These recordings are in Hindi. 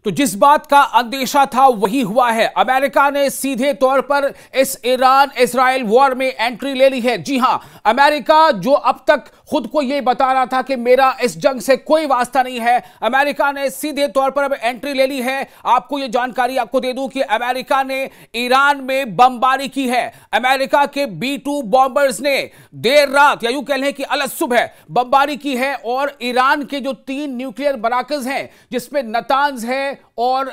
तो जिस बात का अंदेशा था वही हुआ है। अमेरिका ने सीधे तौर पर इस ईरान इजराइल वॉर में एंट्री ले ली है। जी हां, अमेरिका जो अब तक खुद को यह बता रहा था कि मेरा इस जंग से कोई वास्ता नहीं है, अमेरिका ने सीधे तौर पर अब एंट्री ले ली है। आपको यह जानकारी आपको दे दूं कि अमेरिका ने ईरान में बमबारी की है। अमेरिका के B-2 बॉम्बर्स ने देर रात या यूं कह लें कि अलग सुबह बमबारी की है और ईरान के जो 3 न्यूक्लियर मराकज हैं, जिसमें नतांज है और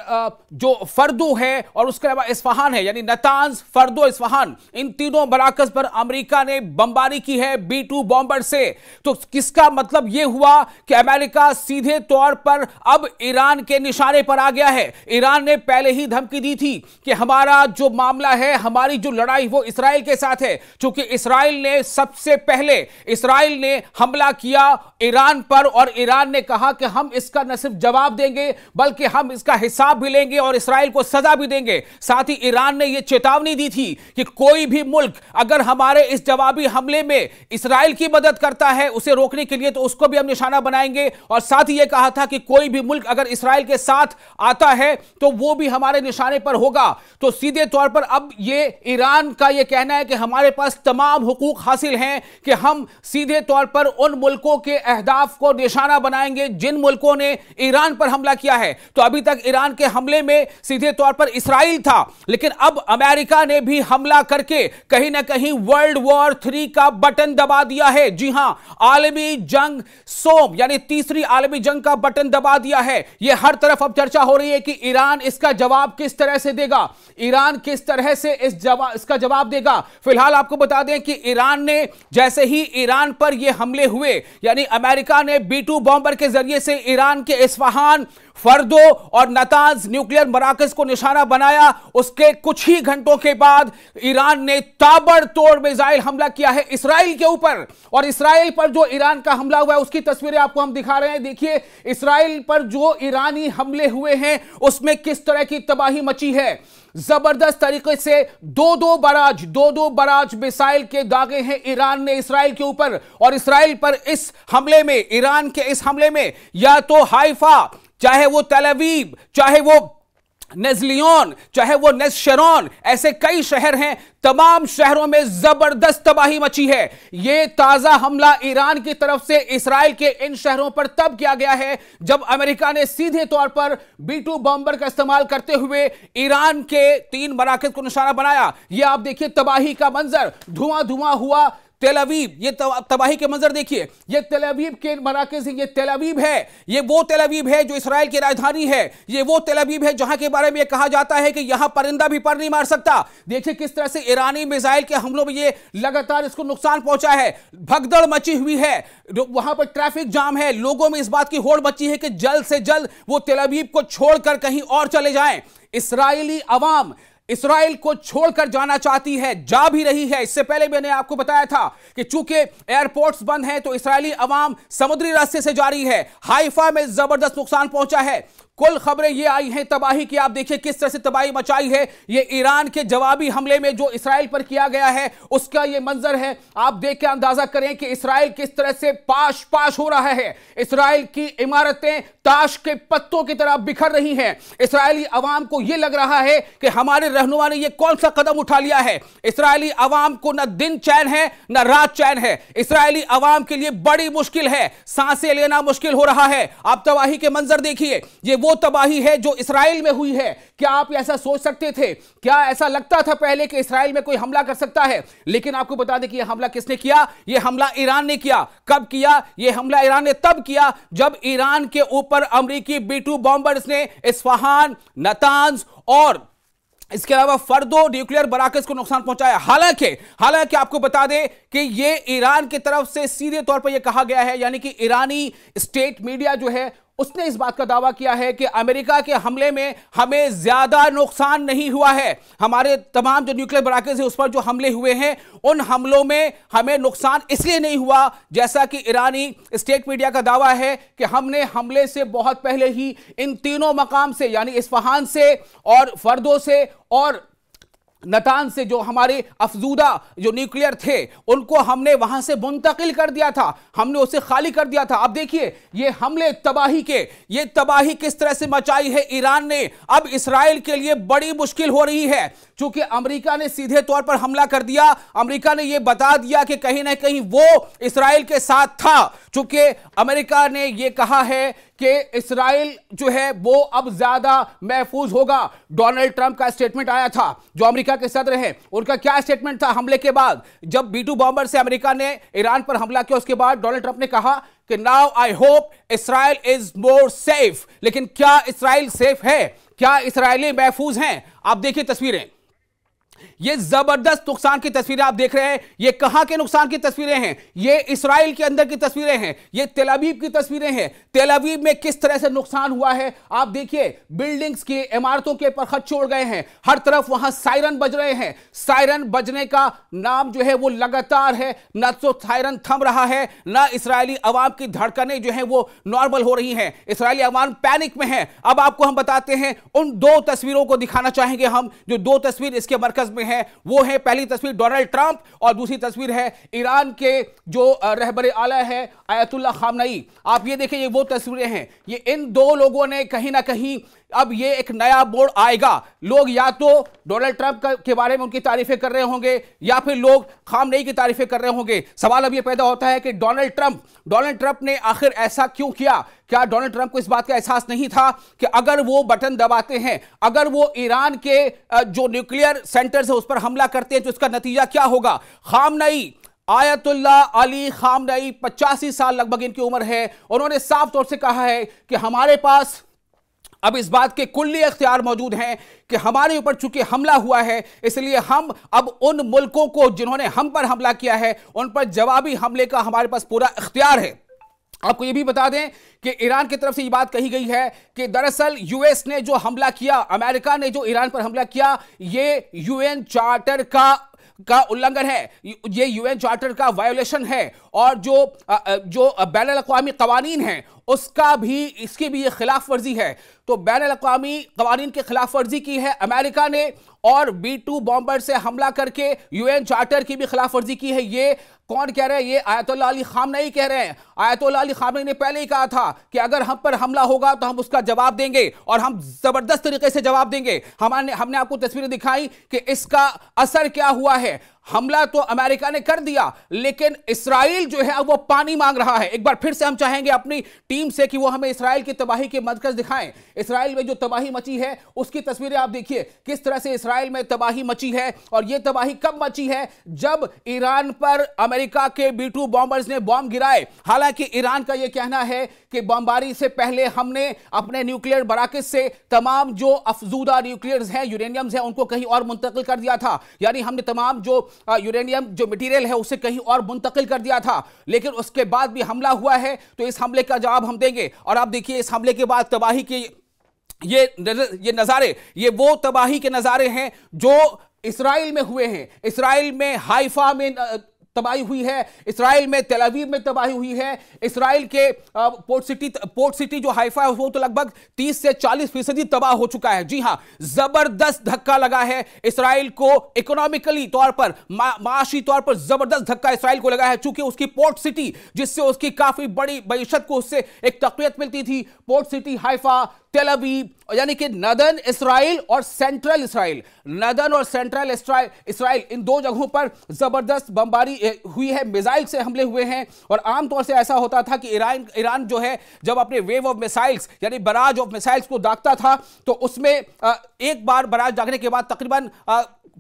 जो फर्दो है और उसके अलावा इस्फहान है, यानी नतांज, फर्दो, इस्फहान, इन तीनों मराकज पर अमेरिका ने बमबारी की है B-2 बॉम्बर से। तो किसका मतलब यह हुआ कि अमेरिका सीधे तौर पर अब ईरान के निशाने पर आ गया है। ईरान ने पहले ही धमकी दी थी कि हमारा जो मामला है, हमारी जो लड़ाई वो इस्राएल के साथ है, क्योंकि इस्राएल ने सबसे पहले इस्राएल ने हमला किया ईरान पर और ईरान ने कहा कि हम इसका न सिर्फ जवाब देंगे बल्कि हम इसका हिसाब भी लेंगे और इस्राएल को सजा भी देंगे। साथ ही ईरान ने यह चेतावनी दी थी कि कोई भी मुल्क अगर हमारे इस जवाबी हमले में इस्राएल की मदद करता है उसे रोकने के लिए, तो उसको भी हम निशाना बनाएंगे। और साथ ही यह कहा था कि कोई भी मुल्क अगर इस्राएल के साथ आता है तो वो भी हमारे निशाने पर होगा। तो सीधे तौर पर अब यह ईरान का यह कहना है कि हमारे पास तमाम हुकूक हासिल हैं कि हम सीधे तौर पर उन मुल्कों के अहदाफ को निशाना बनाएंगे जिन मुल्कों ने ईरान पर हमला किया है। तो अभी तक ईरान के हमले में सीधे तौर पर इस्राएल था, लेकिन अब अमेरिका ने भी हमला करके कहीं ना कहीं वर्ल्ड वॉर 3 का बटन दबा दिया है। जी हां, आलमी जंग सोम यानी तीसरी आलमी जंग का बटन दबा दिया है। यह हर तरफ अब चर्चा हो रही है कि ईरान इसका जवाब किस तरह से देगा, ईरान किस तरह से इसका जवाब देगा। फिलहाल आपको बता दें कि ईरान ने जैसे ही ईरान पर यह हमले हुए, यानी अमेरिका ने B-2 बॉम्बर के जरिए से ईरान के इस्फहान, फर्दो और नतांज न्यूक्लियर मराकज को निशाना बनाया, उसके कुछ ही घंटों के बाद ईरान ने ताबड़तोड़ मिसाइल हमला किया है इस्राएल के ऊपर। और इस्राएल पर जो ईरान का हमला हुआ है उसकी तस्वीरें आपको हम दिखा रहे हैं। देखिए इस्राएल पर जो ईरानी हमले हुए हैं उसमें किस तरह की तबाही मची है। जबरदस्त तरीके से दो दो बराज मिसाइल के दागे हैं ईरान ने इस्राएल के ऊपर। और इस्राएल पर इस हमले में, ईरान के इस हमले में, या तो हाइफा, चाहे वो तेल अवीव, चाहे वो नेज़लियोन, चाहे वो नेस्शेरोन, ऐसे कई शहर हैं, तमाम शहरों में जबरदस्त तबाही मची है। यह ताजा हमला ईरान की तरफ से इस्राएल के इन शहरों पर तब किया गया है जब अमेरिका ने सीधे तौर पर B-2 बॉम्बर का इस्तेमाल करते हुए ईरान के 3 मराकज को निशाना बनाया। यह आप देखिए तबाही का मंजर, धुआं हुआ तेल अवीव, ये तबाही के मंजर देखिए। ये तेल अवीव के मराकज हैं, ये तेल अवीव है, ये वो तेल अवीव है जो इस्राएल की राजधानी है, ये वो तेल अवीव है जहां के बारे में ये कहा जाता है कि यहां परिंदा भी पर नहीं मार सकता। देखिए किस तरह से ईरानी मिसाइल के हमलों में ये लगातार इसको नुकसान पहुंचा है। भगदड़ मची हुई है, वहां पर ट्रैफिक जाम है, लोगों में इस बात की होड़ मची है कि जल्द से जल्द वो तेल अवीव को छोड़कर कहीं और चले जाएं। इस्राएली अवाम इस्राएल को छोड़कर जाना चाहती है, जा भी रही है। इससे पहले मैंने आपको बताया था कि चूंकि एयरपोर्ट्स बंद हैं तो इस्राएली अवाम समुद्री रास्ते से जा रही है। हाइफा में जबरदस्त नुकसान पहुंचा है। कुल खबरें ये आई हैं तबाही की, आप देखिए किस तरह से तबाही मचाई है। ये ईरान के जवाबी हमले में जो इस्राएल पर किया गया है उसका ये मंजर है। आप देख के अंदाजा करें कि इस्राएल किस तरह से पाश हो रहा है। इस्राएल की इमारतें ताश के पत्तों की तरह बिखर रही हैं। इस्राएली अवाम को यह लग रहा है कि हमारे रहनुमा ने यह कौन सा कदम उठा लिया है। इस्राएली अवाम को न दिन चैन है न रात चैन है। इस्राएली अवाम के लिए बड़ी मुश्किल है, सांसें लेना मुश्किल हो रहा है। आप तबाही के मंजर देखिए, ये वो तबाही है जो इस्राएल में हुई है। क्या आप ऐसा सोच सकते थे? क्या ऐसा लगता था पहले कि इस्राएल में कोई हमला कर सकता है? लेकिन आपको बता दें कि यह हमला किसने किया? यह हमला ईरान ने किया। कब किया? यह हमला ईरान ने तब किया जब ईरान के ऊपर अमेरिकी B-2 बॉम्बर्स ने इस्फहान, नतांज और इसके अलावा फर्दो न्यूक्लियर मराकज को नुकसान पहुंचाया। हालांकि आपको बता दें कि यह ईरान की तरफ से सीधे तौर पर यह कहा गया है, यानी कि ईरानी स्टेट मीडिया जो है उसने इस बात का दावा किया है कि अमेरिका के हमले में हमें ज्यादा नुकसान नहीं हुआ है। हमारे तमाम जो न्यूक्लियर मराकज है उस पर जो हमले हुए हैं उन हमलों में हमें नुकसान इसलिए नहीं हुआ, जैसा कि ईरानी स्टेट मीडिया का दावा है कि हमने हमले से बहुत पहले ही इन तीनों मकाम से, यानी इस्फहान से और फर्दो से और नतान से जो हमारे अफजूदा जो न्यूक्लियर थे उनको हमने वहां से मुंतकिल कर दिया था, हमने उसे खाली कर दिया था। अब देखिए ये हमले तबाही के, ये तबाही किस तरह से मचाई है ईरान ने। अब इसराइल के लिए बड़ी मुश्किल हो रही है, क्योंकि अमेरिका ने सीधे तौर पर हमला कर दिया। अमेरिका ने यह बता दिया कि कहीं ना कहीं वो इसराइल के साथ था, क्योंकि अमेरिका ने यह कहा है कि इसराइल जो है वो अब ज्यादा महफूज होगा। डोनाल्ड ट्रंप का स्टेटमेंट आया था, जो अमेरिका के सदर हैं, उनका क्या स्टेटमेंट था हमले के बाद? जब B-2 बॉम्बर से अमेरिका ने ईरान पर हमला किया, उसके बाद डोनाल्ड ट्रंप ने कहा कि now I hope Israel is more safe. लेकिन क्या इसराइल सेफ है? क्या इसराइली महफूज हैं? आप देखिए तस्वीरें, ये जबरदस्त नुकसान की तस्वीरें आप देख रहे हैं। ये कहां के नुकसान की तस्वीरें हैं? ये इसराइल के अंदर की तस्वीरें हैं, ये तेल अवीव की तस्वीरें हैं। तेल अवीव में किस तरह से नुकसान हुआ है आप देखिए। बिल्डिंग्स की, इमारतों के पर खत छोड़ गए हैं, हर तरफ वहां सायरन बज रहे हैं। सायरन बजने का नाम जो है वो लगातार है, न तो सायरन थम रहा है, ना इसराइली अवाम की धड़कनें जो है वो नॉर्मल हो रही हैं। इसराइली अवाम पैनिक में है। अब आपको हम बताते हैं, उन दो तस्वीरों को दिखाना चाहेंगे हम, जो दो तस्वीर इसके मरकज में है। वो है पहली तस्वीर डोनाल्ड ट्रंप और दूसरी तस्वीर है ईरान के जो रहबरे आला है आयतुल्लाह खामनई। आप ये देखिए, ये वो तस्वीरें हैं। ये इन दो लोगों ने कहीं ना कहीं, अब ये एक नया मोड़ आएगा। लोग या तो डोनाल्ड ट्रंप के बारे में उनकी तारीफें कर रहे होंगे, या फिर लोग खामनई की तारीफें कर रहे होंगे। सवाल अब ये पैदा होता है कि डोनाल्ड ट्रंप ने आखिर ऐसा क्यों किया? क्या डोनाल्ड ट्रंप को इस बात का एहसास नहीं था कि अगर वो बटन दबाते हैं, अगर वो ईरान के जो न्यूक्लियर सेंटर्स है उस पर हमला करते हैं, तो इसका नतीजा क्या होगा? खामनई, आयतुल्लाह अली खामनई, 85 साल लगभग इनकी उम्र है, उन्होंने साफ तौर से कहा है कि हमारे पास अब इस बात के कुल्ली इख्तियार मौजूद हैं कि हमारे ऊपर चूंकि हमला हुआ है, इसलिए हम अब उन मुल्कों को जिन्होंने हम पर हमला किया है उन पर जवाबी हमले का हमारे पास पूरा इख्तियार है। आपको यह भी बता दें कि ईरान की तरफ से ये बात कही गई है कि दरअसल यूएस ने जो हमला किया, अमेरिका ने जो ईरान पर हमला किया, ये यूएन चार्टर का उल्लंघन है, ये यूएन चार्टर का वायोलेशन है, और जो बैनुल अक़वामी कवानीन हैं उसका भी, इसकी भी ये खिलाफ वर्जी है। तो बैनुल अक़वामी कवानीन की खिलाफ वर्जी की है अमेरिका ने, और B-2 बॉम्बर से हमला करके यूएन चार्टर की भी खिलाफ वर्जी की है। ये कौन कह रहे हैं? ये आयतुल्लाह अली खामनई कह रहे हैं। आयतुल्लाह अली खामनई ने पहले ही कहा था कि अगर हम पर हमला होगा तो हम उसका जवाब देंगे, और हम जबरदस्त तरीके से जवाब देंगे। हमने आपको तस्वीरें दिखाई कि इसका असर क्या हुआ है। हमला तो अमेरिका ने कर दिया, लेकिन इसराइल जो है वो पानी मांग रहा है। एक बार फिर से हम चाहेंगे अपनी टीम से कि वो हमें इसराइल की तबाही के मरकज दिखाएं। इसराइल में जो तबाही मची है उसकी तस्वीरें आप देखिए, किस तरह से इसराइल में तबाही मची है। और ये तबाही कब मची है? जब ईरान पर अमेरिका के B-2 बॉम्बर्स ने बॉम्ब गिराए। हालांकि ईरान का यह कहना है कि बमबारी से पहले हमने अपने न्यूक्लियर बराकिस से तमाम जो अफजूदा न्यूक्लियर्स हैं, यूरेनियम्स हैं, उनको कहीं और मुंतकिल कर दिया था। यानी हमने तमाम जो यूरेनियम जो मटेरियल है उसे कहीं और मुंतकिल कर दिया था। लेकिन उसके बाद भी हमला हुआ है, तो इस हमले का जवाब हम देंगे। और आप देखिए, इस हमले के बाद तबाही के ये नज़ारे, ये वो तबाही के नज़ारे हैं जो इसराइल में हुए हैं। इसराइल में हाइफा में तबाही हुई है, इसराइल में तेल अवीव में तबाही हुई है। इसराइल के पोर्ट सिटी जो हाइफा है वो तो लगभग 30 से 40% तबाह हो चुका है। जी हां, जबरदस्त धक्का लगा है इसराइल को, इकोनॉमिकली तौर पर, माशी तौर पर जबरदस्त धक्का इसराइल को लगा है, चूंकि उसकी पोर्ट सिटी, जिससे उसकी काफी बड़ी मईशत को उससे एक तक़वियत मिलती थी, पोर्ट सिटी हाइफा, तेल अवीव, यानी कि नदर्न इसराइल और सेंट्रल इसराइल, नदर्न और सेंट्रल इसराइल, इन दो जगहों पर जबरदस्त बमबारी हुई है, मिसाइल से हमले हुए हैं। और आमतौर से ऐसा होता था कि ईरान जो है जब अपने वेव ऑफ मिसाइल्स यानी बराज ऑफ मिसाइल्स को दागता था, तो उसमें एक बार बराज दागने के बाद तकरीबन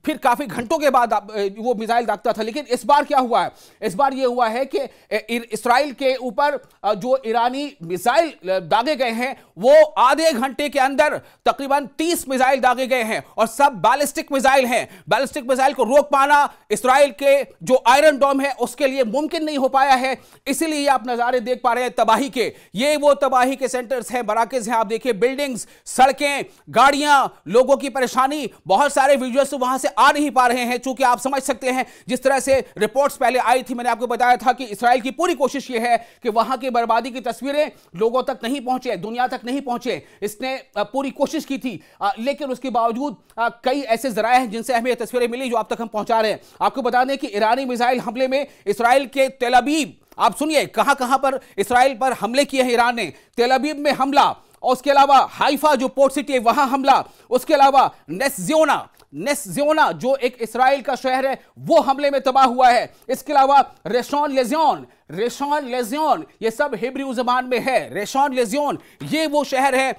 फिर काफी घंटों के बाद वो मिसाइल दागता था। लेकिन इस बार क्या हुआ है? इस बार ये हुआ है कि इसराइल के ऊपर जो ईरानी मिसाइल दागे गए हैं वो आधे घंटे के अंदर तकरीबन 30 मिसाइल दागे गए हैं, और सब बैलिस्टिक मिसाइल हैं। बैलिस्टिक मिसाइल को रोक पाना इसराइल के जो आयरन डोम है उसके लिए मुमकिन नहीं हो पाया है। इसीलिए आप नजारे देख पा रहे हैं तबाही के। ये वो तबाही के सेंटर्स हैं, बराकिस हैं। आप देखिए, बिल्डिंग्स, सड़कें, गाड़ियां, लोगों की परेशानी, बहुत सारे वीडियोस वहां से आ नहीं पा रहे हैं, चूंकि आप समझ सकते हैं जिस तरह से रिपोर्ट्स पहले आई थी, मैंने आपको बताया था कि इस्राएल की पूरी कोशिश यह है कि वहां की बर्बादी की तस्वीरें लोगों तक नहीं पहुंचे, दुनिया तक नहीं पहुंचे। इसने पूरी कोशिश की थी, लेकिन उसके बावजूद कई ऐसे जराए हैं जिनसे हमें ये तस्वीरें मिली जो अब तक हम पहुंचा रहे हैं। आपको बता दें कि ईरानी मिसाइल हमले में इस्राएल के तेल अवीव, आप सुनिए कहां कहां पर इस्राएल पर हमले किए हैं ईरान ने। तेल अवीव में हमला, और उसके अलावा हाइफा जो पोर्ट सिटी है वहां हमला, उसके अलावा नेस्योना जो एक इस्राएल का शहर है वो हमले में तबाह हुआ है। इसके अलावा रेशॉन लेजियोन, ये सब हिब्रू ज़बान में है। रेशॉन लेजियोन ये वो शहर है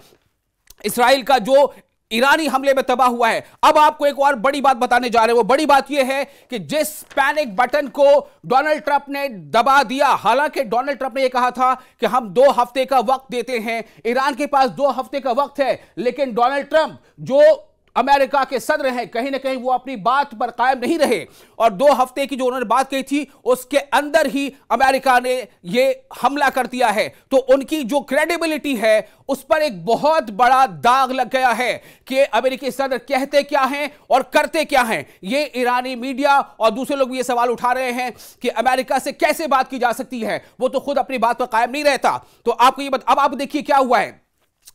इस्राएल का जो ईरानी हमले में तबाह हुआ है। अब आपको एक और बड़ी बात बताने जा रहे हैं। वो बड़ी बात यह है कि जिस पैनिक बटन को डोनाल्ड ट्रंप ने दबा दिया, हालांकि डोनाल्ड ट्रंप ने यह कहा था कि हम 2 हफ्ते का वक्त देते हैं, ईरान के पास 2 हफ्ते का वक्त है, लेकिन डोनाल्ड ट्रंप जो अमेरिका के सदर हैं कहीं ना कहीं वो अपनी बात पर कायम नहीं रहे, और 2 हफ्ते की जो उन्होंने बात कही थी उसके अंदर ही अमेरिका ने ये हमला कर दिया है। तो उनकी जो क्रेडिबिलिटी है उस पर एक बहुत बड़ा दाग लग गया है कि अमेरिकी सदर कहते क्या हैं और करते क्या हैं। ये ईरानी मीडिया और दूसरे लोग भी ये सवाल उठा रहे हैं कि अमेरिका से कैसे बात की जा सकती है, वो तो खुद अपनी बात पर कायम नहीं रहता। तो आपको ये अब आप देखिए क्या हुआ है।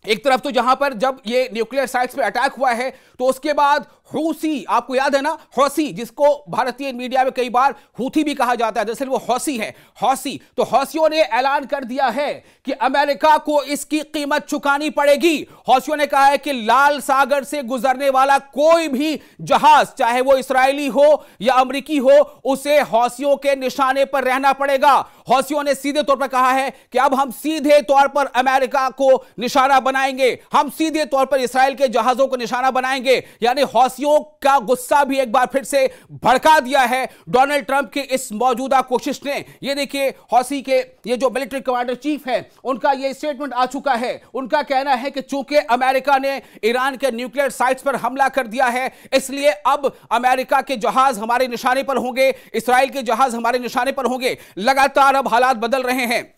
एक तरफ तो जहां पर जब ये न्यूक्लियर साइट्स पे अटैक हुआ है तो उसके बाद हूसी, आपको याद है ना हौसी, जिसको भारतीय मीडिया में कई बार हूथी भी कहा जाता है, दरअसल वो हौसी है, हौसी। तो हौसियों ने ऐलान कर दिया है कि अमेरिका को इसकी कीमत चुकानी पड़ेगी। हौसियों ने कहा है कि लाल सागर से गुजरने वाला कोई भी जहाज, चाहे वो इस्राएली हो या अमेरिकी हो, उसे हौसियों के निशाने पर रहना पड़ेगा। हौसियों ने सीधे तौर पर कहा है कि अब हम सीधे तौर पर अमेरिका को निशाना बनाएंगे, हम सीधे तौर पर इस्राएल के जहाजों को निशाना बनाएंगे। यानी हौसियों का गुस्सा भी एक बार फिर से भड़का दिया है डोनाल्ड ट्रंप की इस मौजूदा कोशिश ने। ये देखिए हौसी के ये जो मिलिट्री कमांडर चीफ है उनका ये स्टेटमेंट आ चुका है। उनका कहना है कि चूंकि अमेरिका ने ईरान के न्यूक्लियर साइट्स पर हमला कर दिया है, इसलिए अब अमेरिका के जहाज हमारे निशाने पर होंगे, इस्राएल के जहाज हमारे निशाने पर होंगे। लगातार अब हालात बदल रहे हैं।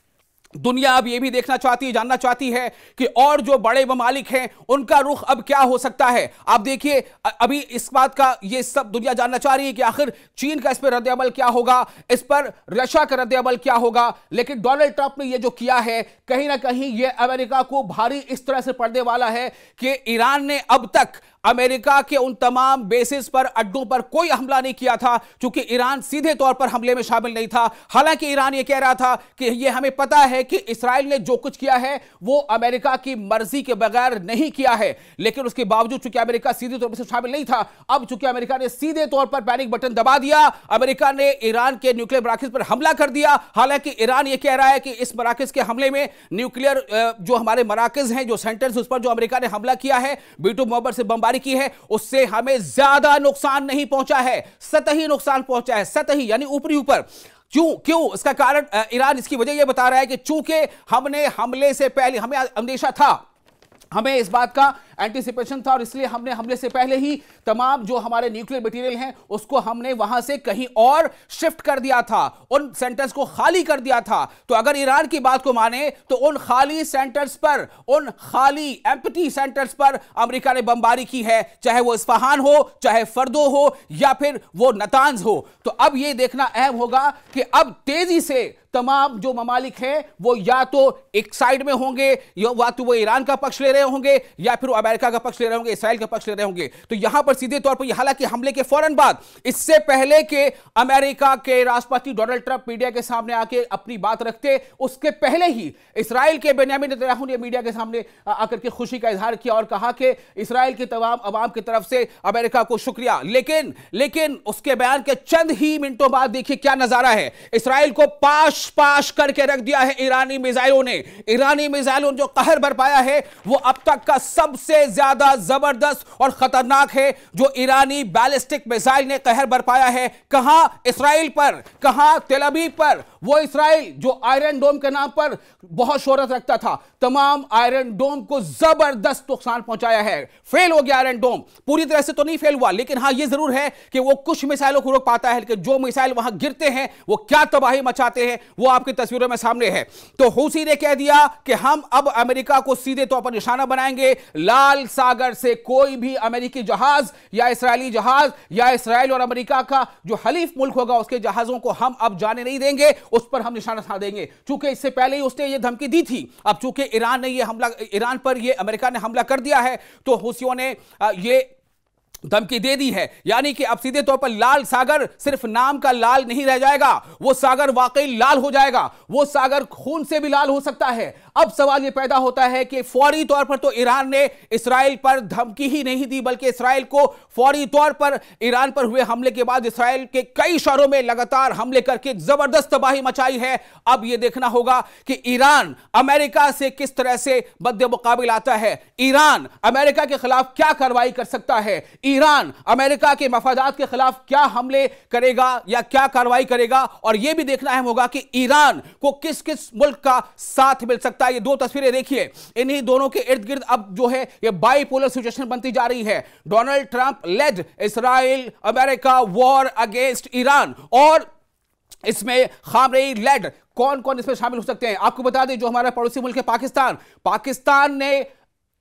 दुनिया अब यह भी देखना चाहती है, जानना चाहती है कि और जो बड़े ममालिक हैं उनका रुख अब क्या हो सकता है। आप देखिए अभी इस बात का ये सब दुनिया जानना चाह रही है कि आखिर चीन का इस पर रद्द-ए-अमल क्या होगा, इस पर रशिया का रद्द-ए-अमल क्या होगा। लेकिन डोनाल्ड ट्रंप ने ये जो किया है कहीं ना कहीं ये अमेरिका को भारी इस तरह से पड़ने वाला है कि ईरान ने अब तक अमेरिका के उन तमाम बेसिस पर, अड्डों पर कोई हमला नहीं किया था, क्योंकि ईरान सीधे तौर पर हमले में शामिल नहीं था। हालांकि ईरान ये कह रहा था कि ये हमें पता है कि इस्राएल ने जो कुछ किया है वो अमेरिका की मर्जी के बगैर नहीं किया है, लेकिन उसके बावजूद चूंकि अमेरिका सीधे तौर पर शामिल नहीं था, अब चूंकि अमेरिका ने सीधे तौर पर पैनिक बटन दबा दिया, अमेरिका ने ईरान के न्यूक्लियर मराकज पर हमला कर दिया। हालांकि ईरान ये कह रहा है कि इस मराकज के हमले में न्यूक्लियर जो हमारे मराकज हैं, जो सेंटर्स, उस पर जो अमेरिका ने हमला किया है, B-2 बॉम्बर से बमबारी की है, उससे हमें ज्यादा नुकसान नहीं पहुंचा है, सतही नुकसान पहुंचा है, सतही यानी ऊपरी ऊपर। क्यों इसका कारण ईरान इसकी वजह यह बता रहा है कि चूंकि हमने हमले से पहले, हमें अंदेशा था, हमें इस बात का एंटीसिपेशन था, और इसलिए हमने हमले से पहले ही तमाम जो हमारे न्यूक्लियर मटेरियल हैं उसको हमने वहां से कहीं और शिफ्ट कर दिया था, उन सेंटर्स को खाली कर दिया था। तो अगर ईरान की बात को माने तो उन खाली सेंटर्स पर, उन खाली एम्प्टी सेंटर्स पर अमेरिका ने बमबारी की है, चाहे वो इस्फहान हो, चाहे फर्दो हो, या फिर वो नतांज हो। तो अब यह देखना अहम होगा कि अब तेजी से तमाम जो ममालिक हैं वो या तो एक साइड में होंगे, या तो वो ईरान का पक्ष ले रहे होंगे, या फिर वो अमेरिका का पक्ष ले रहे होंगे, इसराइल का पक्ष ले रहे होंगे। तो यहां पर सीधे तौर पर, हालांकि हमले के फौरन बाद, इससे पहले के अमेरिका के राष्ट्रपति डोनाल्ड ट्रंप मीडिया के सामने आके अपनी बात रखते, उसके पहले ही इसराइल के बेंयामिन नेतन्याहू ने मीडिया के सामने आकर के खुशी का इजहार किया और कहा कि इसराइल की तमाम अवाम की तरफ से अमेरिका को शुक्रिया। लेकिन उसके बयान के चंद ही मिनटों बाद देखिए क्या नजारा है। इसराइल को पाश करके रख दिया है ईरानी मिसाइलों ने। ईरानी मिसाइलों ने जो कहर बरपाया है वो अब तक का सबसे ज्यादा जबरदस्त और खतरनाक है जो ईरानी बैलिस्टिक मिसाइल ने कहर बरपाया है। कहां? इसराइल पर, कहां? तेल अवीव पर। वो इसराइल जो आयरन डोम के नाम पर बहुत शोहरत रखता था, तमाम आयरन डोम को जबरदस्त नुकसान पहुंचाया है। फेल हो गया आयरन डोम, पूरी तरह से तो नहीं फेल हुआ, लेकिन हां यह जरूर है कि वो कुछ मिसाइलों को रोक पाता है, लेकिन जो मिसाइल वहां गिरते हैं वो क्या तबाही मचाते हैं वो आपकी तस्वीरों में सामने है। तो हूसी ने कह दिया कि हम अब अमेरिका को सीधे तौर पर निशाना बनाएंगे। लाल सागर से कोई भी अमेरिकी जहाज या इस्राएली जहाज या इस्राएल और अमेरिका का जो हलीफ मुल्क होगा उसके जहाजों को हम अब जाने नहीं देंगे, उस पर हम निशाना साध देंगे। चूंकि इससे पहले ही उसने ये धमकी दी थी, अब चूंकि ईरान पर ये अमेरिका ने हमला कर दिया है तो हूसियों ने ये धमकी दे दी है। यानी कि अब सीधे तौर पर लाल सागर सिर्फ नाम का लाल नहीं रह जाएगा, वो सागर वाकई लाल हो जाएगा, वो सागर खून से भी लाल हो सकता है। अब सवाल यह पैदा होता है कि फौरी तौर पर तो ईरान ने इस्राएल पर धमकी ही नहीं दी, बल्कि इस्राएल को फौरी तौर पर ईरान पर हुए हमले के बाद इस्राएल के कई शहरों में लगातार हमले करके जबरदस्त तबाही मचाई है। अब यह देखना होगा कि ईरान अमेरिका से किस तरह से मद्दे मुकाबिल आता है, ईरान अमेरिका के खिलाफ क्या कार्रवाई कर सकता है, ईरान अमेरिका के मफादात के खिलाफ क्या हमले करेगा या क्या कार्रवाई करेगा। और यह भी देखना अहम होगा कि ईरान को किस किस मुल्क का साथ मिल सकता है। ये दो तस्वीरें देखिए, इन्हीं दोनों के इर्द गिर्द अब जो है ये बाइपोलर सिचुएशन बनती जा रही है। Donald Trump led Israel America war against Iran, और इसमें खामनेई लेड कौन कौन इसमें शामिल हो सकते हैं। आपको बता दें, जो हमारा पड़ोसी मुल्क है पाकिस्तान ने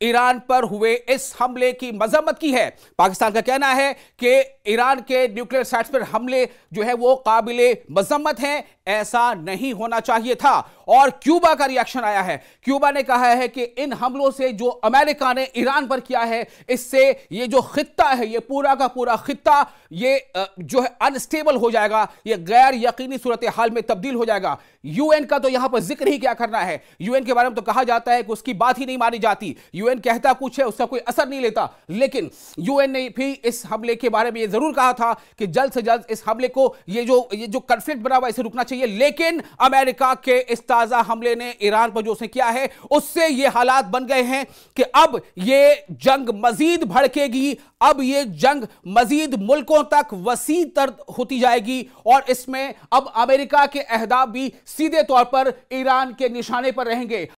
ईरान पर हुए इस हमले की मजम्मत की है। पाकिस्तान का कहना है कि ईरान के न्यूक्लियर साइट्स पर हमले जो है वो काबिले मजम्मत हैं, ऐसा नहीं होना चाहिए था। और क्यूबा का रिएक्शन आया है। क्यूबा ने कहा है कि इन हमलों से जो अमेरिका ने ईरान पर किया है, इससे ये जो खित्ता है, ये पूरा का पूरा खित्ता ये जो है अनस्टेबल हो जाएगा, ये गैर यकीनी सूरत हाल में तब्दील हो जाएगा। यूएन का तो यहां पर जिक्र ही क्या करना है। यूएन के बारे में तो कहा जाता है कि उसकी बात ही नहीं मानी जाती, यूएन कहता कुछ है, उसका कोई असर नहीं लेता। लेकिन यूएन ने भी इस हमले के बारे में यह जरूर कहा था कि जल्द से जल्द इस हमले को, ये जो कॉन्फ्लिक्ट बना हुआ, इसे रुकना चाहिए। लेकिन अमेरिका के इस ताजा हमले ने ईरान पर जो उसने किया है, उससे ये हालात बन गए हैं कि अब ये जंग मजीद भड़केगी, अब ये जंग मजीद मुल्कों तक वसी तर होती जाएगी, और इसमें अब अमेरिका के अहदाफ भी सीधे तौर पर ईरान के निशाने पर रहेंगे।